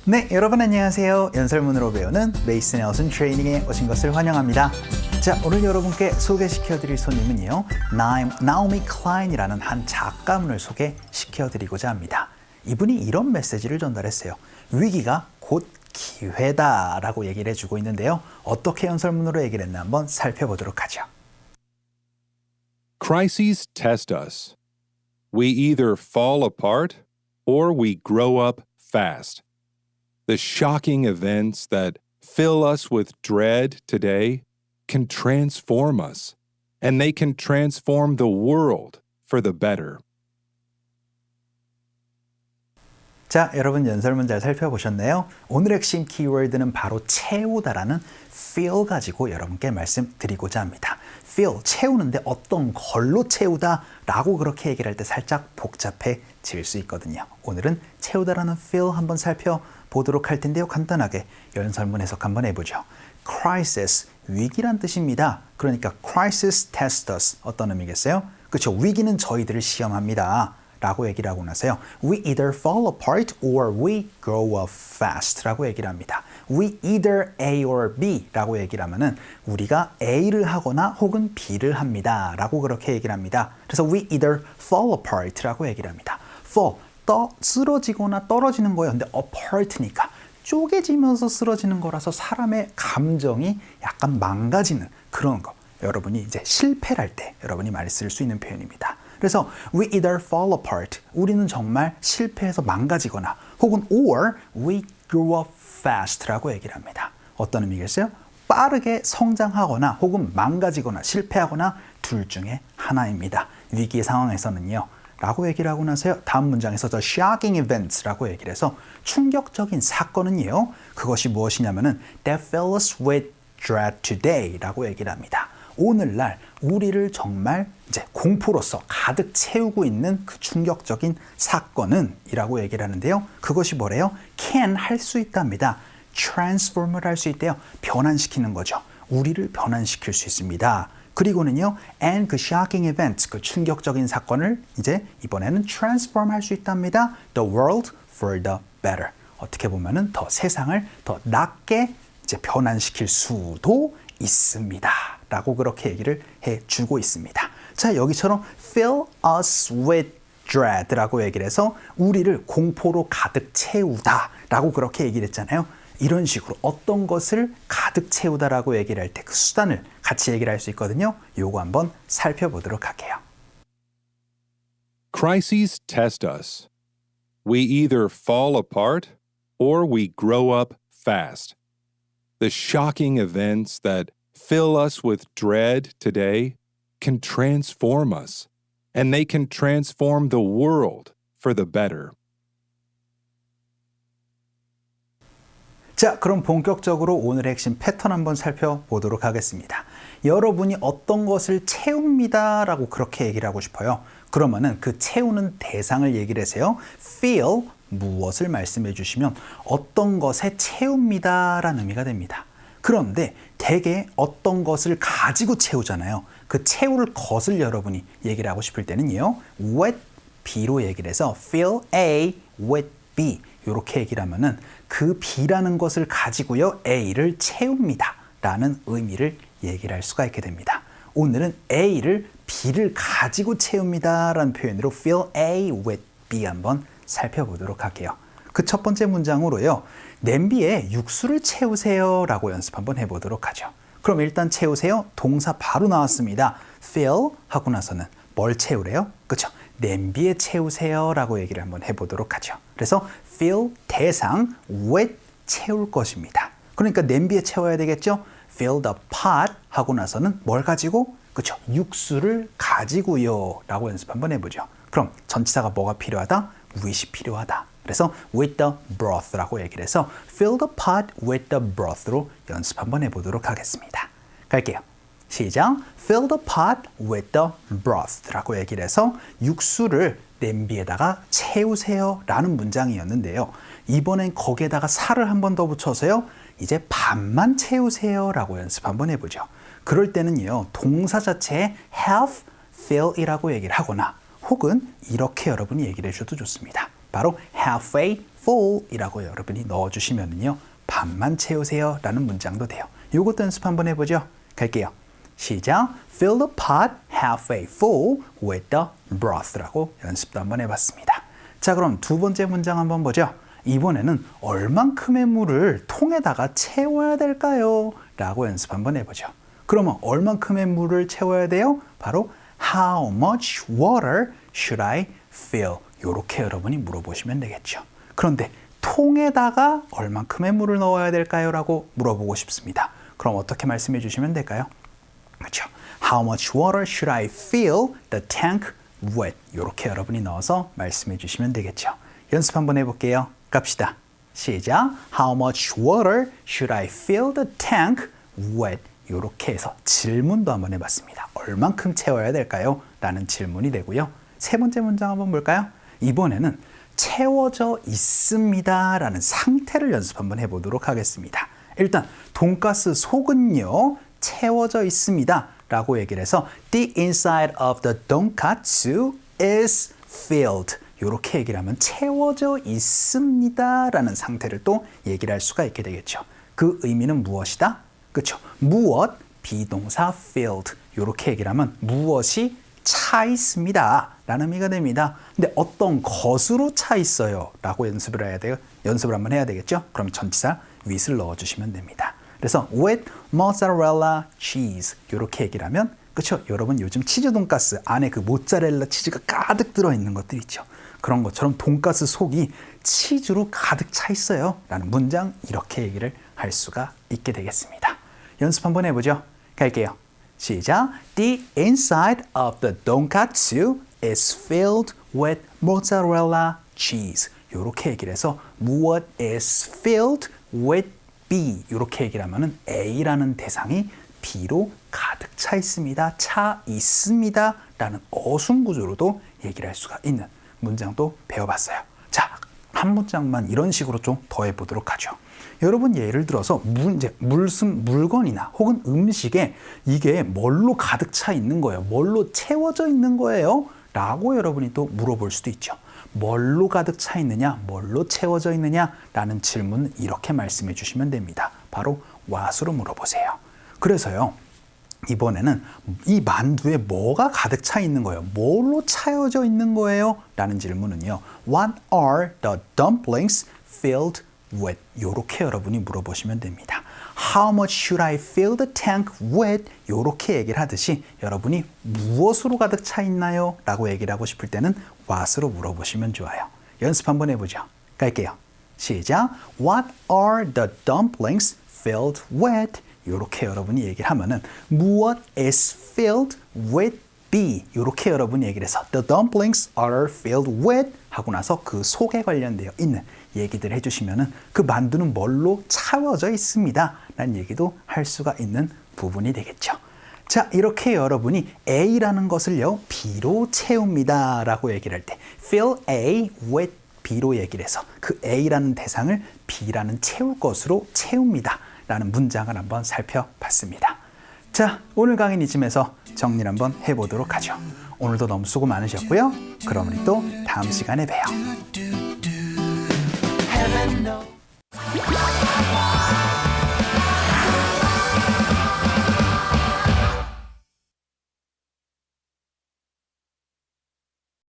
네, 여러분 안녕하세요. 연설문으로 배우는 메이슨 nel슨 트레이닝에 오신 것을 환영합니다. 자, 오늘 여러분께 소개시켜드릴 손님은요, 나오미 클라인이라는 한 작가분을 소개시켜드리고자 합니다. 이분이 이런 메시지를 전달했어요. 위기가 곧 기회다라고 얘기를 해주고 있는데요. 어떻게 연설문으로 얘기를 했나 한번 살펴보도록 하죠. Crises test us. We either fall apart or we grow up fast. The shocking events that fill us with dread today can transform us, and they can transform the world for the better. 자, 여러분 연설문 잘 살펴보셨나요? 오늘 핵심 키워드는 바로 채우다라는 feel 가지고 여러분께 말씀드리고자 합니다. feel, 채우는데 어떤 걸로 채우다라고 그렇게 얘기를 할 때 살짝 복잡해질 수 있거든요. 오늘은 채우다라는 feel 한번 살펴보도록 할 텐데요. 간단하게 연설문 해석 한번 해보죠. crisis, 위기란 뜻입니다. 그러니까 crisis test us, 어떤 의미겠어요? 그렇죠. 위기는 저희들을 시험합니다. 라고 얘기를 하고 나서요. We either fall apart or we grow up fast 라고 얘기를 합니다. We either A or B 라고 얘기를 하면은 우리가 A를 하거나 혹은 B를 합니다. 라고 그렇게 얘기를 합니다. 그래서 we either fall apart 라고 얘기를 합니다. fall, 쓰러지거나 떨어지는 거예요. 근데 apart니까 쪼개지면서 쓰러지는 거라서 사람의 감정이 약간 망가지는 그런 거. 여러분이 이제 실패를 할 때 여러분이 많이 쓸 수 있는 표현입니다. 그래서 we either fall apart, 우리는 정말 실패해서 망가지거나 혹은 or we grow up fast 라고 얘기를 합니다. 어떤 의미겠어요? 빠르게 성장하거나 혹은 망가지거나 실패하거나 둘 중에 하나입니다. 위기의 상황에서는요. 라고 얘기를 하고 나서요. 다음 문장에서 the shocking events 라고 얘기를 해서 충격적인 사건은요. 그것이 무엇이냐면은 that fill us with dread today 라고 얘기를 합니다. 오늘날 우리를 정말 이제 공포로서 가득 채우고 있는 그 충격적인 사건은 이라고 얘기를 하는데요. 그것이 뭐래요? can 할 수 있답니다. transform을 할 수 있대요. 변환시키는 거죠. 우리를 변환시킬 수 있습니다. 그리고는요, and 그 shocking event, 그 충격적인 사건을 이제 이번에는 transform 할 수 있답니다. The world for the better. 어떻게 보면은 더 세상을 더 낫게 이제 변환시킬 수도 있습니다. 라고 그렇게 얘기를 해주고 있습니다. 자, 여기처럼 fill us with dread 라고 얘기를 해서 우리를 공포로 가득 채우다 라고 그렇게 얘기를 했잖아요. 이런 식으로 어떤 것을 가득 채우다 라고 얘기를 할 때 그 수단을 같이 얘기를 할 수 있거든요. 요거 한번 살펴보도록 할게요. Crises test us. We either fall apart or we grow up fast. The shocking events that fill us with dread today can transform us, and they can transform the world for the better. 자, 그럼 본격적으로 오늘의 핵심 패턴 한번 살펴보도록 하겠습니다. 여러분이 어떤 것을 채웁니다 라고 그렇게 얘기를 하고 싶어요. 그러면은 그 채우는 대상을 얘기를 해서요. fill, 무엇을 말씀해 주시면 어떤 것에 채웁니다 라는 의미가 됩니다. 그런데 대개 어떤 것을 가지고 채우잖아요. 그 채울 것을 여러분이 얘기를 하고 싶을 때는요. with B로 얘기를 해서 fill A with B 이렇게 얘기를 하면은 그 B라는 것을 가지고요. A를 채웁니다 라는 의미를 얘기를 할 수가 있게 됩니다. 오늘은 A를 B를 가지고 채웁니다 라는 표현으로 fill A with B 한번 살펴보도록 할게요. 그 첫 번째 문장으로요. 냄비에 육수를 채우세요 라고 연습 한번 해보도록 하죠. 그럼 일단 채우세요. 동사 바로 나왔습니다. fill 하고 나서는 뭘 채우래요? 그렇죠? 냄비에 채우세요 라고 얘기를 한번 해보도록 하죠. 그래서 fill 대상 with 채울 것입니다. 그러니까 냄비에 채워야 되겠죠? fill the pot 하고 나서는 뭘 가지고? 그렇죠? 육수를 가지고요 라고 연습 한번 해보죠. 그럼 전치사가 뭐가 필요하다? with이 필요하다. 그래서 with the broth라고 얘기를 해서 fill the pot with the broth로 연습 한번 해보도록 하겠습니다. 갈게요. 시작. fill the pot with the broth라고 얘기를 해서 육수를 냄비에다가 채우세요 라는 문장이었는데요. 이번엔 거기에다가 살을 한 번 더 붙여서요. 이제 반만 채우세요 라고 연습 한번 해보죠. 그럴 때는요. 동사 자체에 have, fill이라고 얘기를 하거나 혹은 이렇게 여러분이 얘기를 해줘도 좋습니다. 바로 halfway full이라고 여러분이 넣어주시면은요 반만 채우세요 라는 문장도 돼요. 이것도 연습 한번 해보죠. 갈게요. 시작. Fill the pot halfway full with the broth라고 연습도 한번 해봤습니다. 자, 그럼 두 번째 문장 한번 보죠. 이번에는 얼만큼의 물을 통에다가 채워야 될까요? 라고 연습 한번 해보죠. 그러면 얼만큼의 물을 채워야 돼요? 바로 How much water should I fill? 이렇게 여러분이 물어보시면 되겠죠. 그런데 통에다가 얼만큼의 물을 넣어야 될까요? 라고 물어보고 싶습니다. 그럼 어떻게 말씀해 주시면 될까요? 그렇죠. How much water should I fill the tank with? 이렇게 여러분이 넣어서 말씀해 주시면 되겠죠. 연습 한번 해볼게요. 갑시다. 시작. How much water should I fill the tank with? 이렇게 해서 질문도 한번 해봤습니다. 얼만큼 채워야 될까요? 라는 질문이 되고요. 세 번째 문장 한번 볼까요? 이번에는 채워져 있습니다 라는 상태를 연습 한번 해보도록 하겠습니다. 일단 돈가스 속은요 채워져 있습니다 라고 얘기를 해서 The inside of the donkatsu is filled. 이렇게 얘기를 하면 채워져 있습니다 라는 상태를 또 얘기를 할 수가 있게 되겠죠. 그 의미는 무엇이다? 그렇죠. 무엇, 비동사 filled. 이렇게 얘기를 하면 무엇이 차 있습니다 라는 의미가 됩니다. 근데 어떤 것으로 차 있어요 라고 연습을 해야 돼요. 연습을 한번 해야 되겠죠. 그럼 전치사 with를 넣어주시면 됩니다. 그래서 with mozzarella cheese 이렇게 얘기를 하면 그렇죠. 여러분 요즘 치즈 돈가스 안에 그 모짜렐라 치즈가 가득 들어있는 것들 있죠. 그런 것처럼 돈가스 속이 치즈로 가득 차 있어요 라는 문장 이렇게 얘기를 할 수가 있게 되겠습니다. 연습 한번 해보죠. 갈게요. 시작. The inside of the donkatsu is filled with mozzarella cheese. 이렇게 얘기를 해서 무엇 is filled with B 이렇게 얘기를 하면은 A라는 대상이 B로 가득 차 있습니다. 차 있습니다. 라는 어순 구조로도 얘기를 할 수가 있는 문장도 배워봤어요. 자, 한 문장만 이런 식으로 좀 더 해보도록 하죠. 여러분 예를 들어서 물건이나 혹은 음식에 이게 뭘로 가득 차 있는 거예요? 뭘로 채워져 있는 거예요? 라고 여러분이 또 물어볼 수도 있죠. 뭘로 가득 차 있느냐? 뭘로 채워져 있느냐? 라는 질문은 이렇게 말씀해 주시면 됩니다. 바로 what으로 물어보세요. 그래서요. 이번에는 이 만두에 뭐가 가득 차 있는 거예요? 뭘로 차여져 있는 거예요? 라는 질문은요. What are the dumplings filled with? 이렇게 여러분이 물어보시면 됩니다. How much should I fill the tank with? 이렇게 얘기를 하듯이 여러분이 무엇으로 가득 차 있나요? 라고 얘기를 하고 싶을 때는 what으로 물어보시면 좋아요. 연습 한번 해보죠. 갈게요. 시작. What are the dumplings filled with? 이렇게 여러분이 얘기를 하면은 무엇 is filled with B 이렇게 여러분이 얘기를 해서 The dumplings are filled with 하고 나서 그 속에 관련되어 있는 얘기들을 해주시면은 그 만두는 뭘로 채워져 있습니다 라는 얘기도 할 수가 있는 부분이 되겠죠. 자, 이렇게 여러분이 A라는 것을요 B로 채웁니다 라고 얘기를 할 때 fill A with B로 얘기를 해서 그 A라는 대상을 B라는 채울 것으로 채웁니다 라는 문장을 한번 살펴봤습니다. 자, 오늘 강의는 이쯤에서 정리를 한번 해보도록 하죠. 오늘도 너무 수고 많으셨고요. 그럼 우리 또 다음 시간에 봬요.